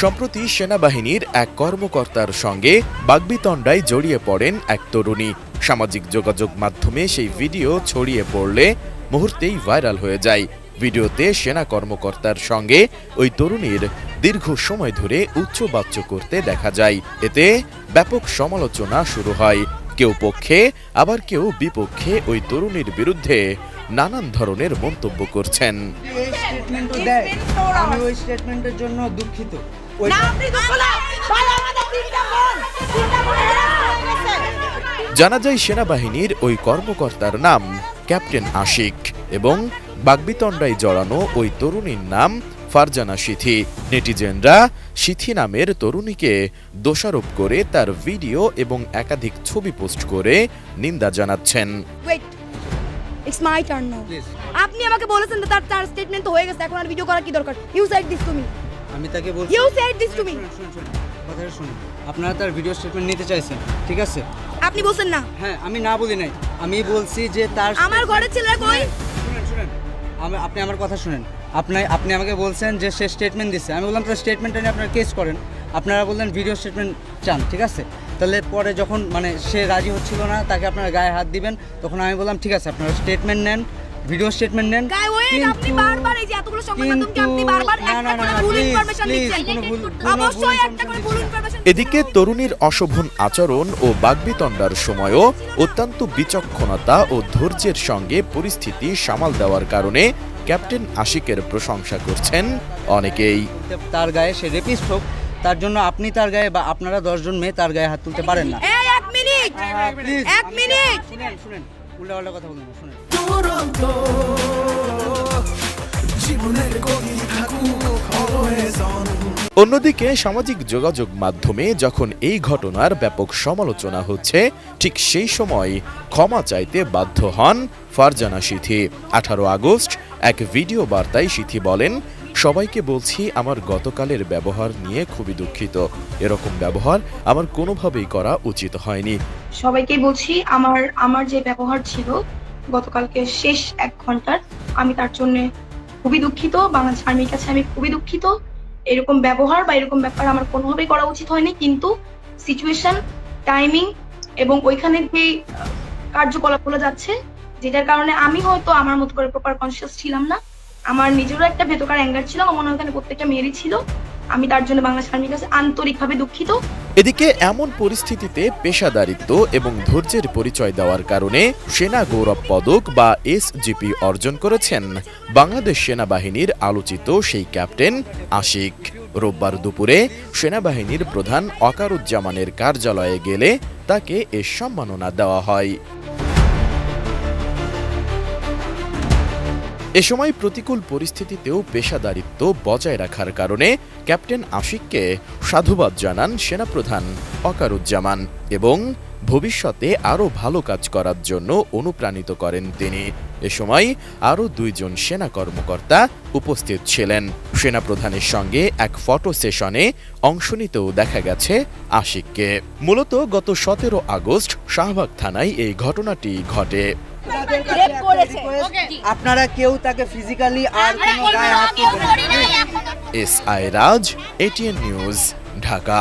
সম্প্রতি সেনাবাহিনীর এক কর্মকর্তার সঙ্গে বাগ্বিতণ্ডায় জড়িয়ে পড়েন এক তরুণী। সামাজিক যোগাযোগ মাধ্যমে সেই ভিডিও ছড়িয়ে পড়লে মুহূর্তেই ভাইরাল হয়ে যায়। ভিডিওতে সেনা কর্মকর্তার সঙ্গে ওই তরুণীর দীর্ঘ সময় ধরে উচ্চবাচ্য করতে দেখা যায়। এতে ব্যাপক সমালোচনা শুরু হয়। কেউ পক্ষে আবার কেউ বিপক্ষে ওই তরুণীর বিরুদ্ধে নানান ধরনের মন্তব্য করছেন। আমি ওই স্টেটমেন্টের জন্য দুঃখিত। জানা যায় সেনাবাহিনীর ওই কর্মকর্তার নাম ক্যাপ্টেন আশিক এবং বাগ্বিতণ্ডায় জড়ানো ওই তরুণীর নাম ফারজানা সিথি। নেটিজেনরা সিথি নামের তরুণীকে দোষারোপ করে তার ভিডিও এবং একাধিক ছবি পোস্ট করে নিন্দা জানাচ্ছেন। It's my turn now. আপনি আমাকে বলেছেন যে তার স্টেটমেন্ট তো হয়ে গেছে, এখন আর ভিডিও করা কি দরকার? You said this to me. আমি তাকে বলছি You said this to me. কথাটা শুনুন, আপনারা তার ভিডিও স্টেটমেন্ট নিতে চাইছেন, ঠিক আছে? আপনি বলছেন না? হ্যাঁ, আমি না বলি নাই। আমি বলছি যে তার আমার ঘরে ছেলেরা কই? শুনেন, আপনি আমার কথা শুনেন। আপনি আমাকে বলছেন যে সে স্টেটমেন্ট দিচ্ছে। আমি বললাম তার স্টেটমেন্টটা নিয়ে আপনারা কেস করেন। আপনারা বললেন ভিডিও স্টেটমেন্ট চান, ঠিক আছে? তাহলে পরে যখন সে রাজি হচ্ছিল না, তাকে আপনারা গায়ে হাত দিবেন, তখন আমি বললাম ঠিক আছে আপনারা স্টেটমেন্ট নেন, ভিডিও স্টেটমেন্ট নেন। আপনি বারবার এই যে এতগুলো সংবাদ মাধ্যমকে আপনি বারবার একটা করে ভুল ইনফরমেশন দিচ্ছেন। অবশ্যই একটা করে ভুল ইনফরমেশন। এদিকে তরুণীর অশোভন আচরণ ও বাগ্বিতণ্ডার সময়ও অত্যন্ত বিচক্ষণতা ও ধৈর্যের সঙ্গে পরিস্থিতি সামাল দেওয়ার কারণে ক্যাপ্টেন আশিকের প্রশংসা করছেন অনেকেই। তার গায়ে সে রেপিস্ট হোক, তার জন্য আপনি তার গায়ে বা আপনারা 10 জন মেয়ে তার গায়ে হাত তুলতে পারেন না। এই এক মিনিট, এক মিনিট শুনেন, উল্টাপাল্টা কথা বলবেন না, শুনেন। অন্যদিকে সামাজিক যোগাযোগ মাধ্যমে যখন এই ঘটনার ব্যাপক সমালোচনা হচ্ছে, ঠিক সেই সময় ক্ষমা চাইতে বাধ্য হন ফারজানা সিথি। 18 আগস্ট এক ভিডিও বার্তায় সিথি বলেন, সবাইকে বলছি আমার গতকালের ব্যবহার নিয়ে খুবই দুঃখিত। এরকম ব্যবহার আমার কোনোভাবেই করা উচিত হয়নি। সবাইকে বলছি আমার যে ব্যবহার ছিল গতকালকে শেষ 1 ঘন্টার, আমি তার জন্য খুবই দুঃখিত। বাংলাদেশ আর্মির কাছে আমি খুবই দুঃখিত। এরকম ব্যবহার বা এরকম ব্যাপার আমার কোনোভাবেই করা উচিত হয়নি, কিন্তু সিচুয়েশন, টাইমিং এবং ওইখানে যে কার্যকলাপগুলো যাচ্ছে, যেটার কারণে আমি হয়তো আমার মতো করে প্রপার কনসিয়াস ছিলাম না। আমার নিজেরও একটা ভেতরকার অ্যাঙ্গার ছিল, আমার মনে হয় ওখানে প্রত্যেকটা মেয়েরই ছিল। আমি তার জন্য বাংলাদেশ আর্মির কাছে আন্তরিকভাবে দুঃখিত। এদিকে এমন পরিস্থিতিতে পেশাদারিত্ব এবং ধৈর্যের পরিচয় দেওয়ার কারণে সেনা গৌরব পদক বা SGP অর্জন করেছেন বাংলাদেশ সেনাবাহিনীর আলোচিত সেই ক্যাপ্টেন আশিক। রোববার দুপুরে সেনাবাহিনীর প্রধান ওয়াকারুজ্জামানের কার্যালয়ে গেলে তাকে এ সম্মাননা দেওয়া হয়। এ সময় প্রতিকূল পরিস্থিতিতেও পেশাদারিত্ব বজায় রাখার কারণে ক্যাপ্টেন আশিককে সাধুবাদ জানান সেনাপ্রধান ওয়াকারুজ্জামান এবং ভবিষ্যতে আরও ভালো কাজ করার জন্য অনুপ্রাণিত করেন তিনি। এ সময় আরও 2 জন সেনা কর্মকর্তা উপস্থিত ছিলেন। সেনাপ্রধানের সঙ্গে এক ফটো সেশনে অংশ নিতেও দেখা গেছে আশিককে। মূলত গত 17 আগস্ট শাহবাগ থানায় এই ঘটনাটি ঘটে। আপনারা কেউ তাকে ফিজিক্যালি আর কোনো গায়ে হাত তুলবেন না। SI রাজ, ATN নিউজ, ঢাকা।